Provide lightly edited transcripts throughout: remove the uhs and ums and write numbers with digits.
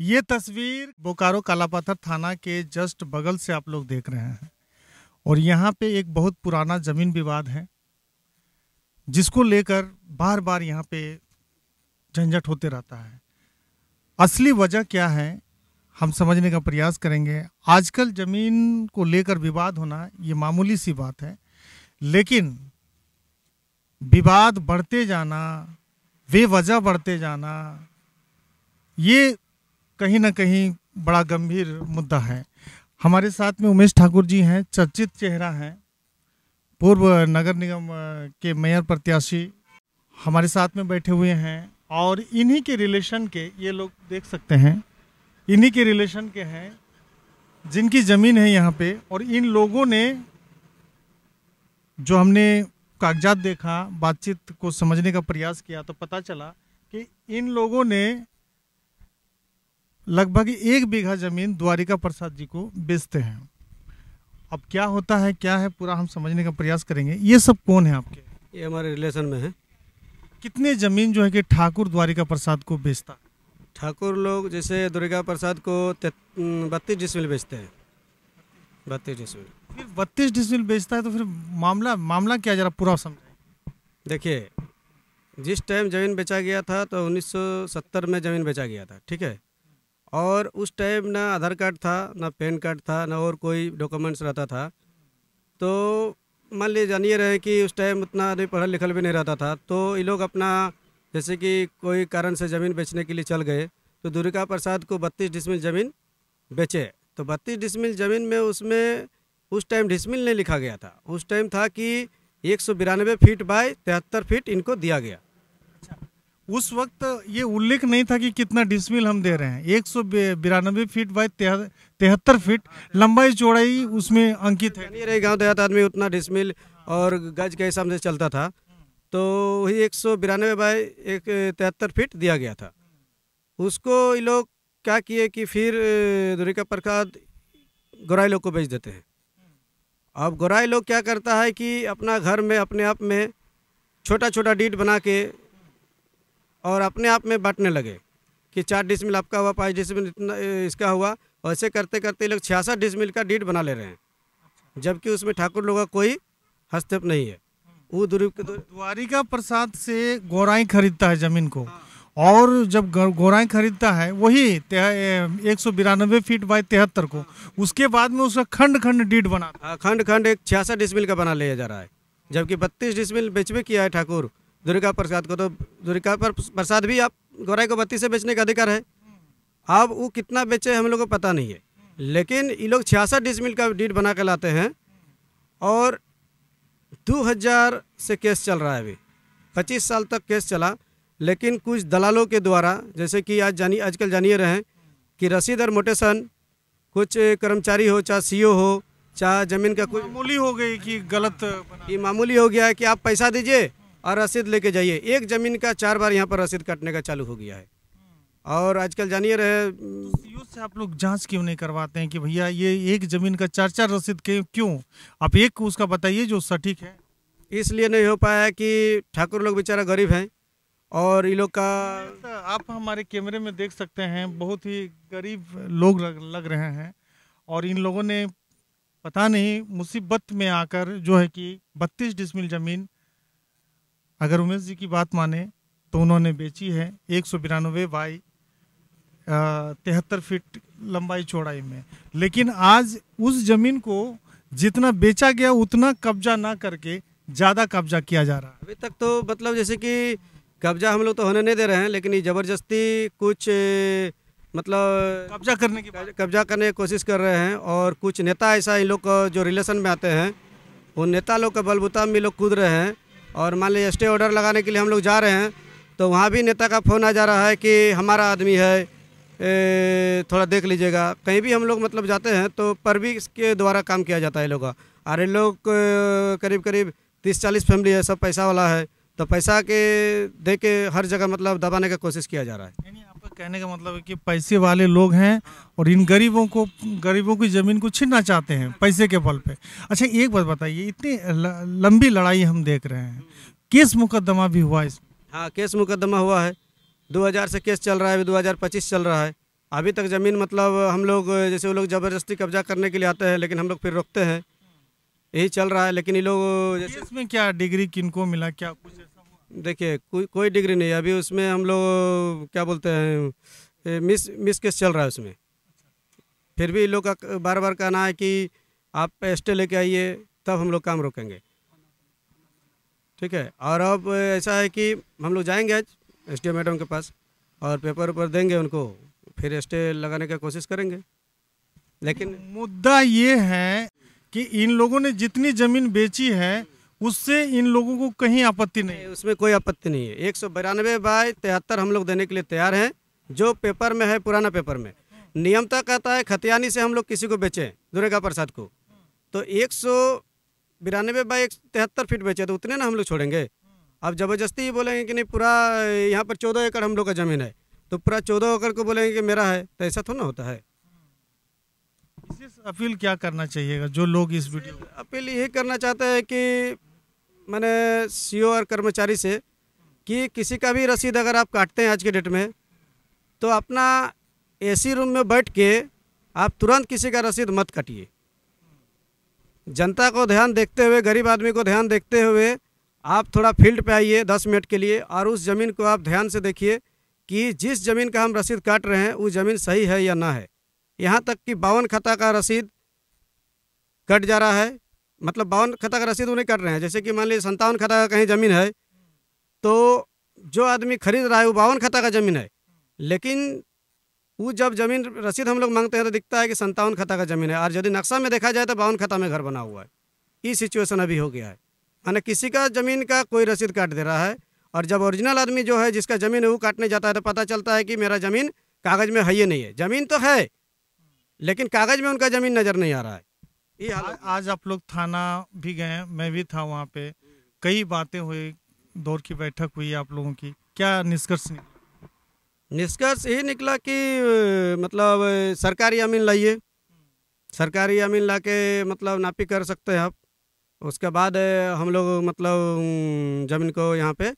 ये तस्वीर बोकारो कालापत्थर थाना के जस्ट बगल से आप लोग देख रहे हैं और यहाँ पे एक बहुत पुराना जमीन विवाद है जिसको लेकर बार बार यहाँ पे झंझट होते रहता है। असली वजह क्या है हम समझने का प्रयास करेंगे। आजकल जमीन को लेकर विवाद होना ये मामूली सी बात है, लेकिन विवाद बढ़ते जाना, बेवजह बढ़ते जाना, ये कहीं ना कहीं बड़ा गंभीर मुद्दा है। हमारे साथ में उमेश ठाकुर जी हैं, चर्चित चेहरा हैं, पूर्व नगर निगम के मेयर प्रत्याशी हमारे साथ में बैठे हुए हैं और इन्हीं के रिलेशन के, ये लोग देख सकते हैं, इन्हीं के रिलेशन के हैं जिनकी ज़मीन है यहाँ पे। और इन लोगों ने जो हमने कागजात देखा, बातचीत को समझने का प्रयास किया तो पता चला कि इन लोगों ने लगभग 1 बीघा ज़मीन द्वारिका प्रसाद जी को बेचते हैं। अब क्या होता है, क्या है, पूरा हम समझने का प्रयास करेंगे। ये सब कौन है आपके? ये हमारे रिलेशन में है। कितने ज़मीन जो है कि ठाकुर द्वारिका प्रसाद को बेचता है? ठाकुर लोग जैसे द्वारिका प्रसाद को 32 डिसमिल बेचते हैं। 32 डिसमिल। फिर 32 डिसमिल बेचता है तो फिर मामला क्या, जरा पूरा समझाइए। देखिए, जिस टाइम ज़मीन बेचा गया था तो 1970 में ज़मीन बेचा गया था, ठीक है। और उस टाइम ना आधार कार्ड था, ना पैन कार्ड था, ना और कोई डॉक्यूमेंट्स रहता था। तो मान लीजिए जानिए रहे कि उस टाइम उतना आदमी पढ़ा लिखल भी नहीं रहता था। तो ये लोग अपना जैसे कि कोई कारण से ज़मीन बेचने के लिए चल गए तो द्वारिका प्रसाद को 32 डिसमिल ज़मीन बेचे। तो 32 डिसमिल ज़मीन में उसमें उस टाइम डिसमिल नहीं लिखा गया था। उस टाइम था कि 192 फीट बाय 73 फीट इनको दिया गया। उस वक्त ये उल्लेख नहीं था कि कितना डिसमिल हम दे रहे हैं। 192 फीट बाय 73 फीट लंबाई चौड़ाई उसमें अंकित है। नहीं रहे, गाँव देहात आदमी उतना डिसमिल और गज के हिसाब से चलता था। तो वही 192 बाय 73 फीट दिया गया था। उसको ये लोग क्या किए कि फिर द्वारिका प्रसाद गोराई लोग को बेच देते हैं। अब गोराई लोग क्या करता है कि अपना घर में अपने आप में छोटा छोटा डीड बना के और अपने आप में बांटने लगे कि 4 डिसमिल आपका हुआ, 5 डिसमिल इतना इसका हुआ। और ऐसे करते करते लोग 66 डिसमिल का डीड बना ले रहे हैं, जबकि उसमें ठाकुर लोगों का कोई हस्तक्षेप नहीं है। वो द्वारिका प्रसाद से गोराई खरीदता है जमीन को, और जब गोराई खरीदता है वही 192 फीट बाय 73 को, उसके बाद में उसका खंड खंड डीड बना, खंड एक 66 डिसमिल का बना लिया जा रहा है, जबकि 32 डिसमिल बेचबे किया है ठाकुर द्वारिका प्रसाद को। तो द्वारिका प्रसाद भी आप गोराई को 32 से बेचने का अधिकार है। अब वो कितना बेचे हम लोग को पता नहीं है, लेकिन ये लोग 66 डिसमिल का डीड बना के लाते हैं। और 2000 से केस चल रहा है, अभी 25 साल तक केस चला। लेकिन कुछ दलालों के द्वारा, जैसे कि आजकल जानिए रहे हैं कि रसीद और मोटेशन, कुछ कर्मचारी हो, चाहे सीओ हो, चाहे ज़मीन का कुछ मामूली हो गई कि गलत, ये मामूली हो गया है कि आप पैसा दीजिए और रसीद लेके जाइए। एक ज़मीन का 4 बार यहाँ पर रसीद काटने का चालू हो गया है। और आजकल जानिए रहे, सीओ से आप लोग जांच क्यों नहीं करवाते हैं कि भैया ये एक ज़मीन का 4 रसीद के क्यों? आप एक उसका बताइए जो सटीक है। इसलिए नहीं हो पाया कि ठाकुर लोग बेचारा गरीब हैं और ये लोग का, आप हमारे कैमरे में देख सकते हैं, बहुत ही गरीब लोग लग रहे हैं। और इन लोगों ने पता नहीं मुसीबत में आकर जो है कि 32 डिसमिल ज़मीन, अगर उमेश जी की बात माने तो उन्होंने बेची है 192 बाई 73 फीट लंबाई चौड़ाई में। लेकिन आज उस ज़मीन को जितना बेचा गया उतना कब्जा ना करके ज़्यादा कब्जा किया जा रहा है। अभी तक तो मतलब जैसे कि कब्जा हम लोग तो होने नहीं दे रहे हैं, लेकिन ये ज़बरदस्ती कुछ मतलब कब्जा करने की कोशिश कर रहे हैं। और कुछ नेता ऐसा इन लोग जो रिलेशन में आते हैं, उन नेता लोग का बलबूता में लोग कूद रहे हैं। और मान लीजिए स्टे ऑर्डर लगाने के लिए हम लोग जा रहे हैं तो वहाँ भी नेता का फ़ोन आ जा रहा है कि हमारा आदमी है, थोड़ा देख लीजिएगा। कहीं भी हम लोग मतलब जाते हैं तो परवी के द्वारा काम किया जाता है लोगों का। अरे लोग करीब करीब 30-40 फैमिली है, सब पैसा वाला है, तो पैसा के दे के हर जगह मतलब दबाने का कोशिश किया जा रहा है। यानी आपका कहने का मतलब है कि पैसे वाले लोग हैं और इन गरीबों की ज़मीन को छीनना चाहते हैं पैसे के बल पे। अच्छा, एक बात बताइए, इतनी लंबी लड़ाई हम देख रहे हैं, केस मुकदमा भी हुआ इसमें? हाँ, केस मुकदमा हुआ है। 2000 से केस चल रहा है, अभी 2025 चल रहा है। अभी तक ज़मीन मतलब हम लोग जैसे वो लोग ज़बरदस्ती कब्जा करने के लिए आते हैं, लेकिन हम लोग फिर रोकते हैं, यही चल रहा है। लेकिन ये लोग जैसे इसमें क्या डिग्री किनको मिला, क्या कुछ ऐसा हुआ? देखिए कोई डिग्री नहीं है अभी उसमें, हम लोग क्या बोलते हैं मिस केस चल रहा है उसमें। फिर भी लोग का बार बार कहना है कि आप स्टे लेके आइए तब हम लोग काम रोकेंगे, ठीक है। और अब ऐसा है कि हम लोग जाएंगे आज SDO मैडम के पास और पेपर ऊपर देंगे उनको, फिर स्टे लगाने का कोशिश करेंगे। लेकिन मुद्दा ये है कि इन लोगों ने जितनी जमीन बेची है उससे इन लोगों को कहीं आपत्ति नहीं है। उसमें कोई आपत्ति नहीं है। 192/73 हम लोग देने के लिए तैयार हैं, जो पेपर में है, पुराना पेपर में नियमता कहता है खतियानी से हम लोग किसी को बेचें दुर्गा प्रसाद को, तो 192/73 फीट बेचे तो उतने ना हम लोग छोड़ेंगे। अब ज़बरदस्ती बोलेंगे कि नहीं पूरा यहाँ पर 14 एकड़ हम लोग का ज़मीन है, तो पूरा 14 एकड़ को बोलेंगे कि मेरा है, तो ऐसा थोड़ा ना होता है। इसे अपील क्या करना चाहिएगा जो लोग इस वीडियो अपील यही करना चाहते हैं कि मैंने CO और कर्मचारी से कि किसी का भी रसीद अगर आप काटते हैं आज के डेट में, तो अपना AC रूम में बैठ के आप तुरंत किसी का रसीद मत काटिए। जनता को ध्यान देखते हुए, गरीब आदमी को ध्यान देखते हुए आप थोड़ा फील्ड पे आइए 10 मिनट के लिए और उस ज़मीन को आप ध्यान से देखिए कि जिस ज़मीन का हम रसीद काट रहे हैं वो ज़मीन सही है या ना है। यहाँ तक कि 52 खता का रसीद कट जा रहा है, मतलब 52 खता का रसीद वो नहीं कट रहे हैं। जैसे कि मान लीजिए 57 खता का कहीं ज़मीन है, तो जो आदमी खरीद रहा है वो 52 खता का ज़मीन है, लेकिन वो जब ज़मीन रसीद हम लोग मांगते हैं तो दिखता है कि 57 खता का ज़मीन है, और यदि नक्शा में देखा जाए तो 52 खता में घर बना हुआ है। ये सिचुएशन अभी हो गया है, माने किसी का ज़मीन का कोई रसीद काट दे रहा है, और जब ओरिजिनल आदमी जो है जिसका ज़मीन है वो काटने जाता है तो पता चलता है कि मेरा ज़मीन कागज़ में है ही नहीं है। ज़मीन तो है लेकिन कागज़ में उनका ज़मीन नज़र नहीं आ रहा है। ये आज आप लोग थाना भी गए, मैं भी था वहाँ पे, कई बातें हुई, दौर की बैठक हुई आप लोगों की, क्या निष्कर्ष निकला? निष्कर्ष यही निकला कि मतलब सरकारी अमीन लाइए, सरकारी अमीन ला के मतलब नापी कर सकते हैं आप। उसके बाद हम लोग मतलब ज़मीन को यहाँ पे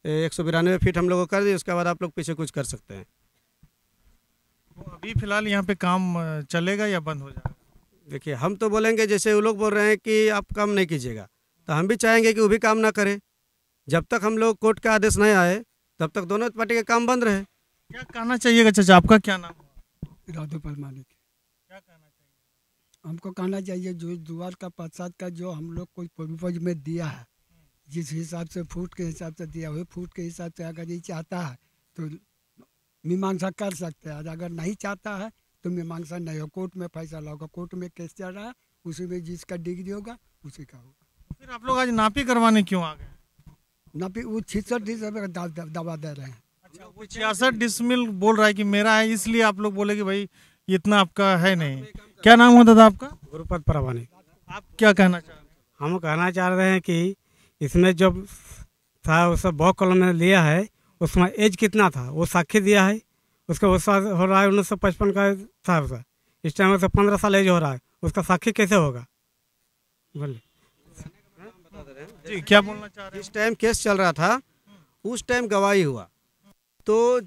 192 फीट हम लोग को कर दिए, उसके बाद आप लोग पीछे कुछ कर सकते हैं। तो अभी फिलहाल यहाँ पे काम चलेगा या बंद हो जाएगा? देखिए हम तो बोलेंगे, जैसे वो लोग बोल रहे हैं कि आप काम नहीं कीजिएगा, तो हम भी चाहेंगे कि वो भी काम ना करें। जब तक हम लोग कोर्ट का आदेश नहीं आए तब तक दोनों पार्टी के काम बंद रहे। क्या कहना चाहिएगा चाचा, आपका क्या नाम? राधो परमानिक। क्या कहना चाहिए? हमको कहना चाहिए जो द्वार का प्रसाद का जो हम लोग को पूर्वज में दिया है, जिस हिसाब से फुट के हिसाब से दिया हुआ, फुट के हिसाब से अगर ये चाहता है तो मीमांसा कर सकते हैं, अगर नहीं चाहता है तो मीमांसा नहीं हो, कोर्ट में फैसला होगा। कोर्ट में केस चल रहा है, उसी में जिसका डिग्री होगा उसी का होगा। फिर आप लोग आज नापी करवाने क्यों आ गए? नापी वो 66 दवा दे रहे हैं। अच्छा, वो 66 डिसमिल बोल रहा है कि मेरा है, इसलिए आप लोग बोले कि भाई इतना आपका है नहीं। क्या नाम हुआ दादा आपका? गुरुपद परवानी। आप क्या कहना चाह रहे हैं? हम कहना चाह रहे हैं कि इसमें जब था उस बहुत कॉलम में लिया है, उसमें एज कितना था वो साक्षी दिया है, उसका उस हो रहा है 1955 का था उसका, इस टाइम से 15 साल एज हो रहा है, उसका साक्षी कैसे होगा? बोलिए जी, क्या बोलना चाह रहे हैं? जिस टाइम केस चल रहा था उस टाइम गवाही हुआ, तो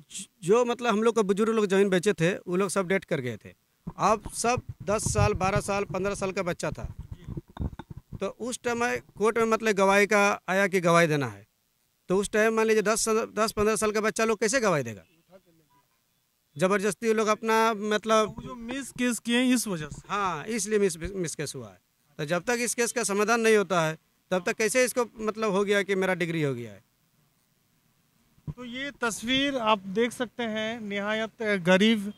जो मतलब हम लोग का बुजुर्ग लोग ज़मीन बेचे थे वो लोग सब डेट कर गए थे। अब सब 10 साल 12 साल 15 साल का बच्चा था, तो उस टाइम कोर्ट में मतलब गवाही का आया कि गवाही देना है, तो उस टाइम मान लीजिए 10-15 साल का बच्चा लोग कैसे गवाही देगा? ज़बरदस्ती वो लोग अपना मतलब जो मिस केस किए हैं इस वजह से। हाँ, इसलिए मिस केस हुआ है। तो जब तक इस केस का समाधान नहीं होता है तब तक कैसे इसको मतलब हो गया कि मेरा डिग्री हो गया है। तो ये तस्वीर आप देख सकते हैं, निहायत गरीब।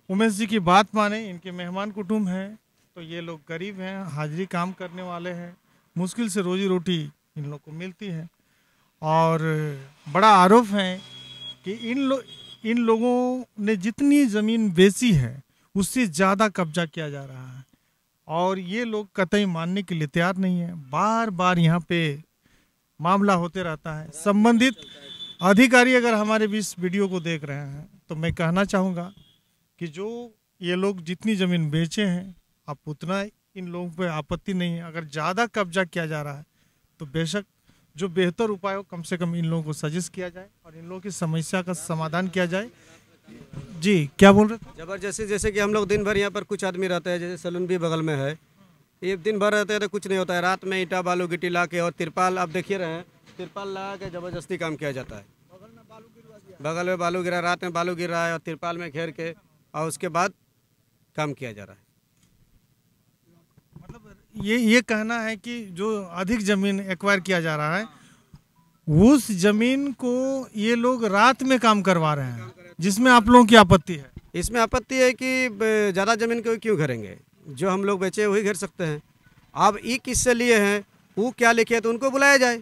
उमेश जी की बात माने, इनके मेहमान कुटुंब हैं, तो ये लोग गरीब हैं, हाजिरी काम करने वाले हैं, मुश्किल से रोजी रोटी इन लोग को मिलती है। और बड़ा आरोप है कि इन लोगों ने जितनी ज़मीन बेची है उससे ज़्यादा कब्जा किया जा रहा है, और ये लोग कतई मानने के लिए तैयार नहीं है। बार बार यहाँ पे मामला होते रहता है। संबंधित अधिकारी अगर हमारे इस वीडियो को देख रहे हैं तो मैं कहना चाहूँगा कि जो ये लोग जितनी ज़मीन बेचे हैं, आप उतना इन लोगों पे आपत्ति नहीं है। अगर ज़्यादा कब्जा किया जा रहा है तो बेशक जो बेहतर उपाय हो, कम से कम इन लोगों को सजेस्ट किया जाए और इन लोगों की समस्या का समाधान किया जाए। जी क्या बोल रहे थे? ज़बरदस्ती जैसे कि हम लोग दिन भर यहाँ पर कुछ आदमी रहते हैं, जैसे सैलून भी बगल में है, ये दिन भर रहते हैं तो कुछ नहीं होता है। रात में ईंटा बालू गिट्टी ला के और तिरपाल आप देखिए रहे हैं, तिरपाल ला के ज़बरदस्ती काम किया जाता है। बगल में बालू गिरा, रात में बालू गिर रहा है और तिरपाल में घेर के और उसके बाद काम किया जा रहा है। मतलब ये कहना है कि जो अधिक जमीन एक्वायर किया जा रहा है उस जमीन को ये लोग रात में काम करवा रहे हैं, जिसमें आप लोगों की आपत्ति है। इसमें आपत्ति है कि ज़्यादा ज़मीन को क्यों घेरेंगे, जो हम लोग बेचे वही घेर सकते हैं। अब ये किससे लिए हैं, वो क्या लिखे है तो उनको बुलाया जाए।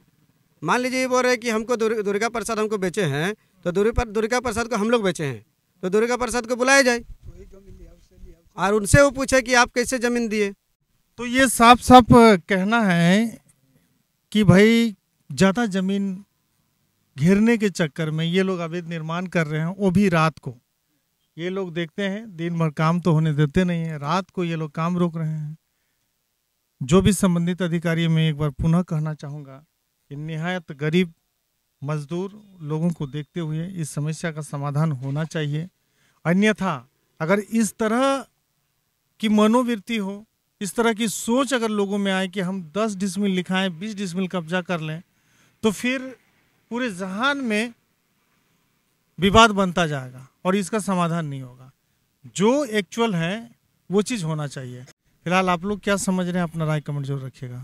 मान लीजिए ये बोल रहे हैं कि हमको दुर्गा प्रसाद हमको बेचे हैं, तो दुर्गा प्रसाद को हम लोग बेचे हैं, तो दुर्गा प्रसाद को बुलाया जाए और उनसे वो पूछे कि आप कैसे ज़मीन दिए। तो ये साफ साफ कहना है कि भाई ज़्यादा ज़मीन घेरने के चक्कर में ये लोग अवैध निर्माण कर रहे हैं, वो भी रात को। ये लोग देखते हैं दिन भर काम तो होने देते नहीं हैं, रात को ये लोग काम रोक रहे हैं। जो भी संबंधित अधिकारी, मैं एक बार पुनः कहना चाहूँगा कि निहायत गरीब मजदूर लोगों को देखते हुए इस समस्या का समाधान होना चाहिए। अन्यथा अगर इस तरह की मनोवृत्ति हो, इस तरह की सोच अगर लोगों में आए कि हम 10 डिसमिल लिखाएं, 20 डिसमिल कब्जा कर लें, तो फिर पूरे जहान में विवाद बनता जाएगा और इसका समाधान नहीं होगा। जो एक्चुअल है वो चीज़ होना चाहिए। फिलहाल आप लोग क्या समझ रहे हैं, अपना राय कमेंट जरूर रखिएगा।